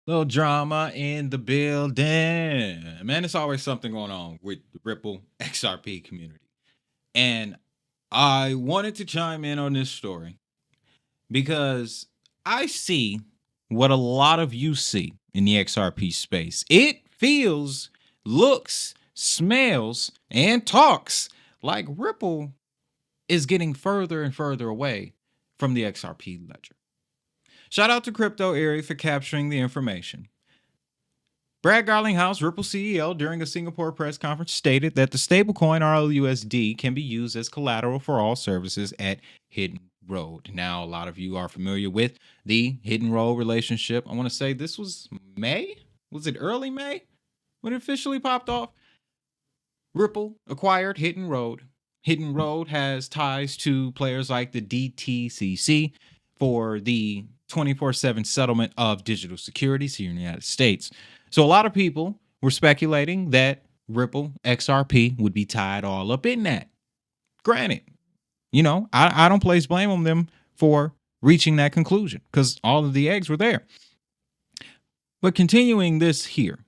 Little drama in the building. Man, there's always something going on with the Ripple XRP community. And I wanted to chime in on this story because I see what a lot of you see in the XRP space. It feels, looks, smells, and talks like Ripple is getting further and further away from the XRP ledger. Shout out to Crypto Area for capturing the information. Brad Garlinghouse, Ripple CEO, during a Singapore press conference stated that the stablecoin RLUSD can be used as collateral for all services at Hidden Road. Now, a lot of you are familiar with the Hidden Road relationship. I want to say this was May? Was it early May when it officially popped off? Ripple acquired Hidden Road. Hidden Road has ties to players like the DTCC for the 24/7 settlement of digital securities here in the United States. So a lot of people were speculating that Ripple XRP would be tied all up in that. Granted, I don't place blame on them for reaching that conclusion because all of the eggs were there. But continuing this here,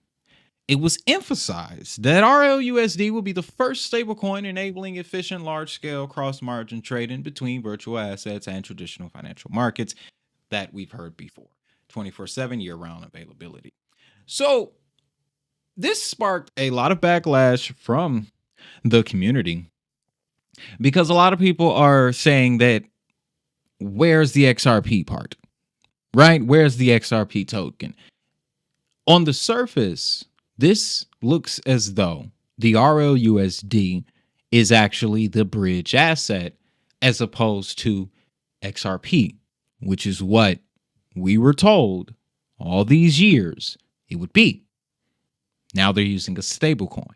it was emphasized that RLUSD will be the first stablecoin enabling efficient large-scale cross-margin trading between virtual assets and traditional financial markets that we've heard before. 24/7 year-round availability. So this sparked a lot of backlash from the community because a lot of people are saying that where's the XRP part, right? Where's the XRP token? On the surface, this looks as though the RLUSD is actually the bridge asset as opposed to XRP, which is what we were told all these years it would be. Now they're using a stablecoin.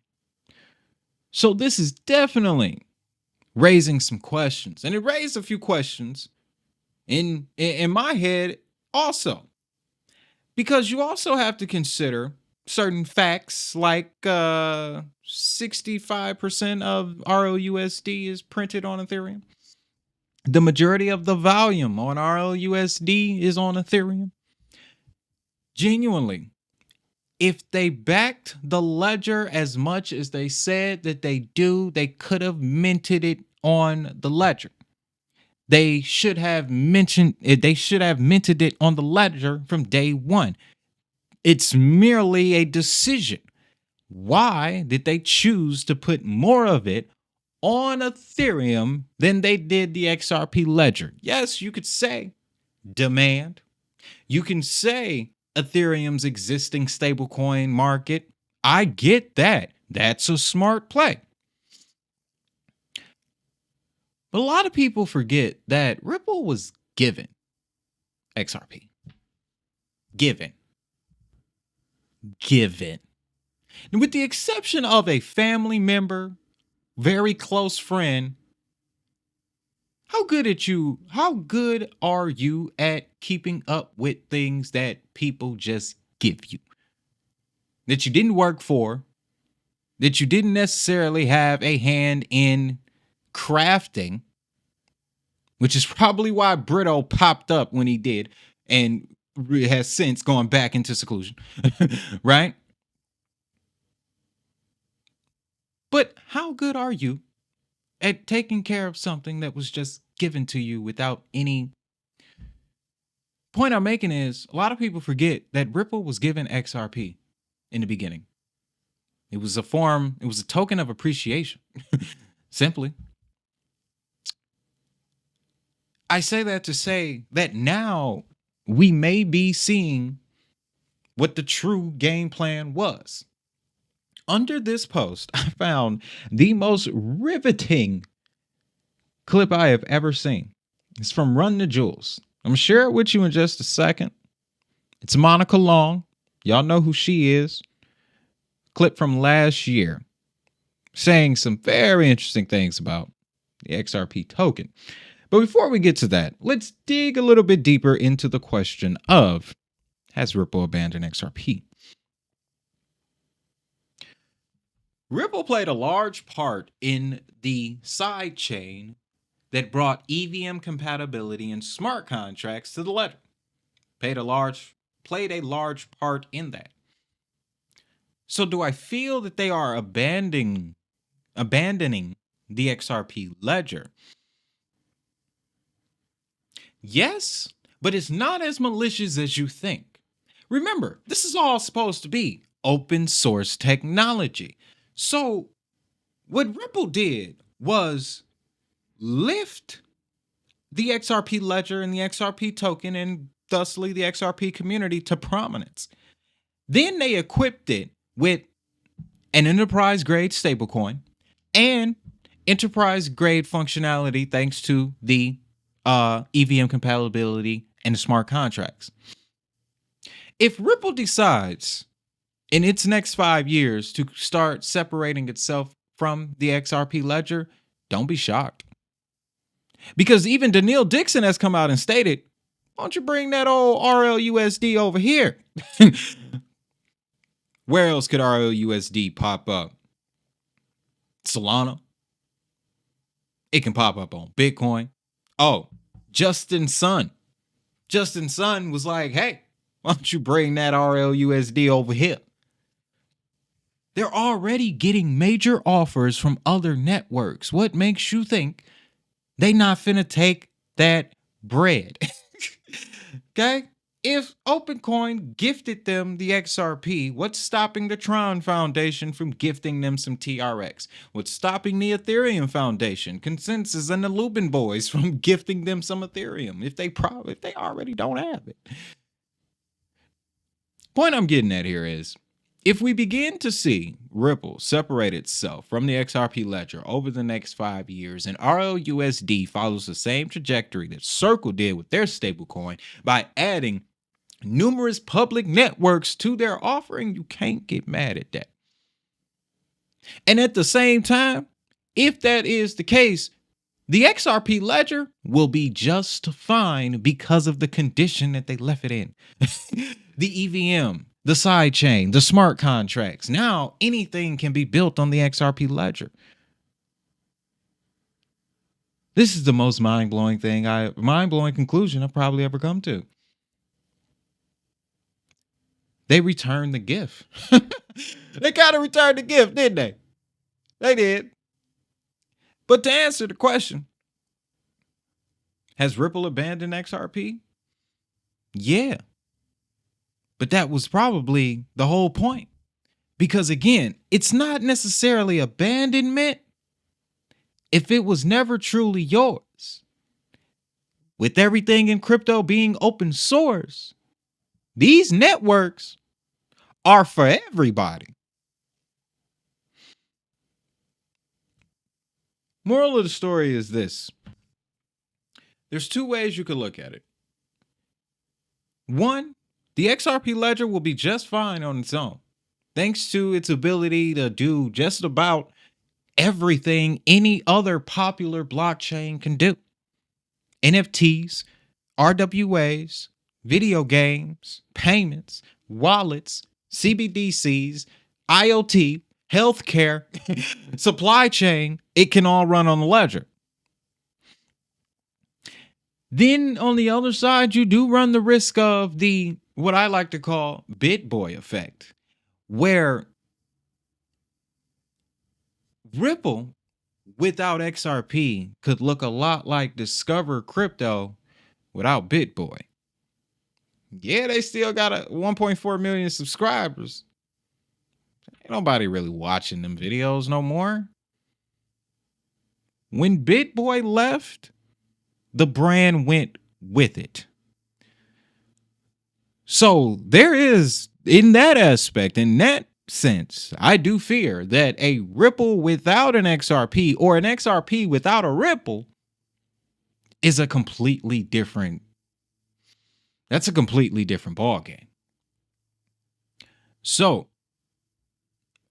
So this is definitely raising some questions. And it raised a few questions in my head also. Because you also have to consider certain facts like 65% of RLUSD is printed on Ethereum. The majority of the volume on RLUSD is on Ethereum. Genuinely, if they backed the ledger as much as they said that they do, they could have minted it on the ledger. They should have minted it on the ledger from day one. It's merely a decision. Why did they choose to put more of it on Ethereum than they did the XRP ledger? Yes, you could say demand. You can say Ethereum's existing stablecoin market. I get that. That's a smart play. But a lot of people forget that Ripple was given XRP. Given. And with the exception of a family member, very close friend, how good are you at keeping up with things that people just give you? That you didn't work for, that you didn't necessarily have a hand in crafting, which is probably why Brito popped up when he did and has since gone back into seclusion, right? But how good are you at taking care of something that was just given to you without any... Point I'm making is a lot of people forget that Ripple was given XRP in the beginning. It was a token of appreciation, simply. I say that to say that now we may be seeing what the true game plan was. Under this post, I found the most riveting clip I have ever seen. It's from Run the Jewels. I'm going to share it with you in just a second. It's Monica Long. Y'all know who she is. Clip from last year saying some very interesting things about the XRP token. But before we get to that, let's dig a little bit deeper into the question of, has Ripple abandoned XRP? Ripple played a large part in the side chain that brought EVM compatibility and smart contracts to the ledger. played a large part in that. So do I feel that they are abandoning the XRP ledger? Yes, but it's not as malicious as you think. Remember, this is all supposed to be open source technology. So what Ripple did was lift the XRP ledger and the XRP token and thusly the XRP community to prominence. Then they equipped it with an enterprise grade stablecoin and enterprise grade functionality thanks to the EVM compatibility and the smart contracts. If Ripple decides in its next 5 years to start separating itself from the XRP ledger, don't be shocked. Because even Daniil Dixon has come out and stated, why don't you bring that old RLUSD over here? Where else could RLUSD pop up? Solana. It can pop up on Bitcoin. Oh, Justin Sun. Justin Sun was like, hey, why don't you bring that RLUSD over here? They're already getting major offers from other networks. What makes you think they not finna take that bread? Okay? If OpenCoin gifted them the XRP, what's stopping the Tron Foundation from gifting them some TRX? What's stopping the Ethereum Foundation, Consensus, and the Lubin Boys from gifting them some Ethereum if they already don't have it? Point I'm getting at here is, if we begin to see Ripple separate itself from the XRP ledger over the next 5 years and RLUSD follows the same trajectory that Circle did with their stablecoin by adding numerous public networks to their offering, you can't get mad at that. And at the same time, if that is the case, the XRP ledger will be just fine because of the condition that they left it in. The EVM, the sidechain, the smart contracts. Now anything can be built on the XRP ledger. This is the most mind-blowing conclusion I've probably ever come to. They returned the gift. They kind of returned the gift, didn't they? They did. But to answer the question, has Ripple abandoned XRP? Yeah. But that was probably the whole point. Because again, it's not necessarily abandonment if it was never truly yours. With everything in crypto being open source, these networks are for everybody. Moral of the story is this. There's two ways you could look at it. One, the XRP ledger will be just fine on its own, thanks to its ability to do just about everything any other popular blockchain can do. NFTs, RWAs, video games, payments, wallets, CBDCs, IoT, healthcare, supply chain, it can all run on the ledger. Then on the other side, you do run the risk of the what I like to call BitBoy effect, where Ripple without XRP could look a lot like Discover Crypto without BitBoy. Yeah, they still got 1.4 million subscribers. Ain't nobody really watching them videos no more. When BitBoy left, the brand went with it. So there is, in that aspect, in that sense, I do fear that a Ripple without an XRP or an XRP without a Ripple is a completely different, that's a completely different ballgame. So,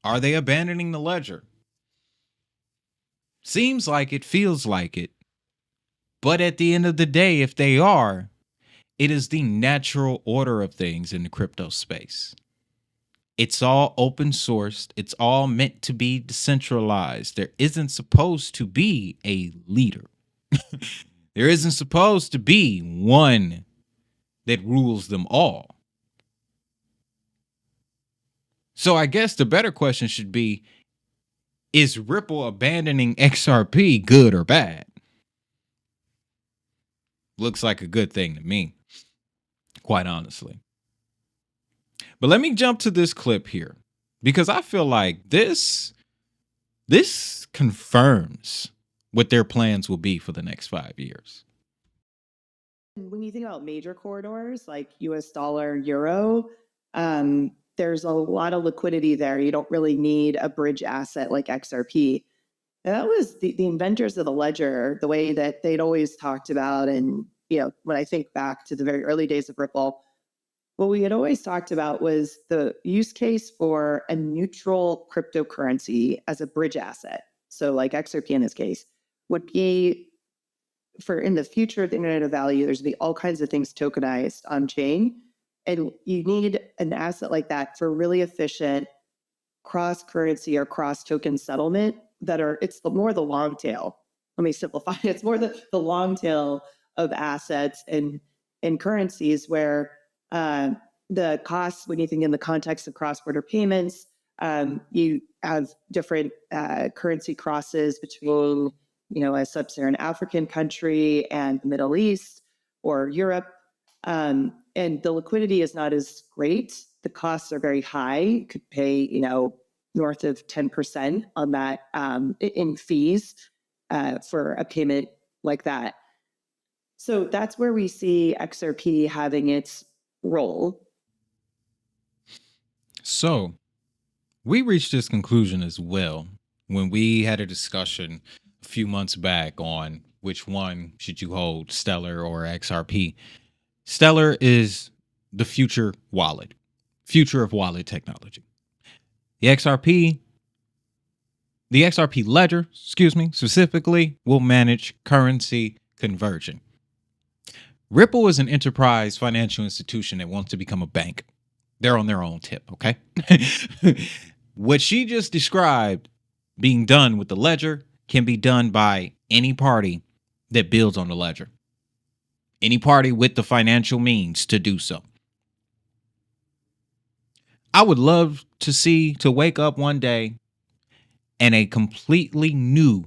are they abandoning the ledger? Seems like it, feels like it. But at the end of the day, if they are, it is the natural order of things in the crypto space. It's all open sourced. It's all meant to be decentralized. There isn't supposed to be a leader. There isn't supposed to be one that rules them all. So I guess the better question should be, is Ripple abandoning XRP good or bad? Looks like a good thing to me, quite honestly. But let me jump to this clip here, because I feel like this confirms what their plans will be for the next 5 years. When you think about major corridors like US dollar, euro, there's a lot of liquidity there. You don't really need a bridge asset like XRP. And that was the inventors of the ledger, the way that they'd always talked about. And, when I think back to the very early days of Ripple, what we had always talked about was the use case for a neutral cryptocurrency as a bridge asset. So like XRP in this case would be, for in the future of the Internet of Value, there's going to be all kinds of things tokenized on chain. And you need an asset like that for really efficient cross currency or cross token settlement it's more the long tail. Let me simplify. It's more the long tail of assets and currencies where the costs, when you think in the context of cross-border payments, you have different currency crosses between a sub-Saharan African country and the Middle East or Europe. And the liquidity is not as great. The costs are very high. You could pay, north of 10% on that in fees for a payment like that. So that's where we see XRP having its role. So we reached this conclusion as well when we had a discussion a few months back on which one should you hold, Stellar or XRP. Stellar is the future of wallet technology. The XRP ledger, specifically will manage currency conversion. Ripple is an enterprise financial institution that wants to become a bank. They're on their own tip, okay? What she just described being done with the ledger can be done by any party that builds on the ledger. Any party with the financial means to do so. I would love to wake up one day and a completely new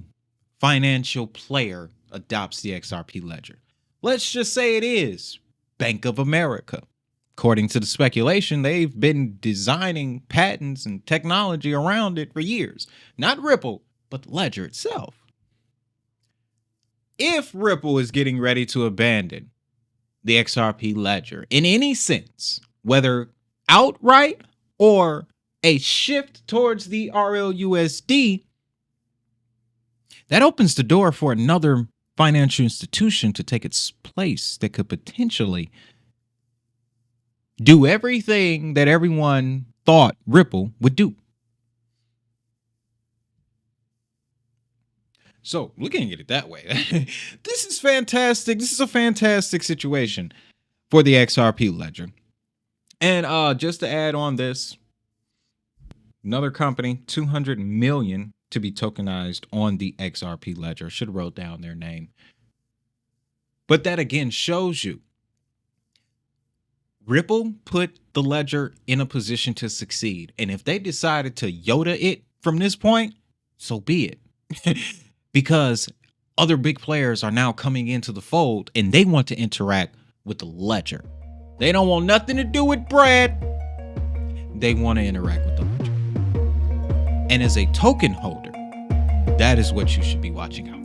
financial player adopts the XRP ledger. Let's just say it is Bank of America. According to the speculation, they've been designing patents and technology around it for years. Not Ripple, but the ledger itself. If Ripple is getting ready to abandon the XRP ledger in any sense, whether outright or a shift towards the RLUSD, that opens the door for another financial institution to take its place that could potentially do everything that everyone thought Ripple would do. So looking at it that way, this is fantastic. This is a fantastic situation for the XRP ledger. And just to add on this, another company, 200 million to be tokenized on the XRP ledger. Should have wrote down their name. But that again shows you Ripple put the ledger in a position to succeed. And if they decided to Yoda it from this point, so be it. Because other big players are now coming into the fold and they want to interact with the ledger. They don't want nothing to do with Brad. They want to interact with the ledger. And as a token holder, that is what you should be watching out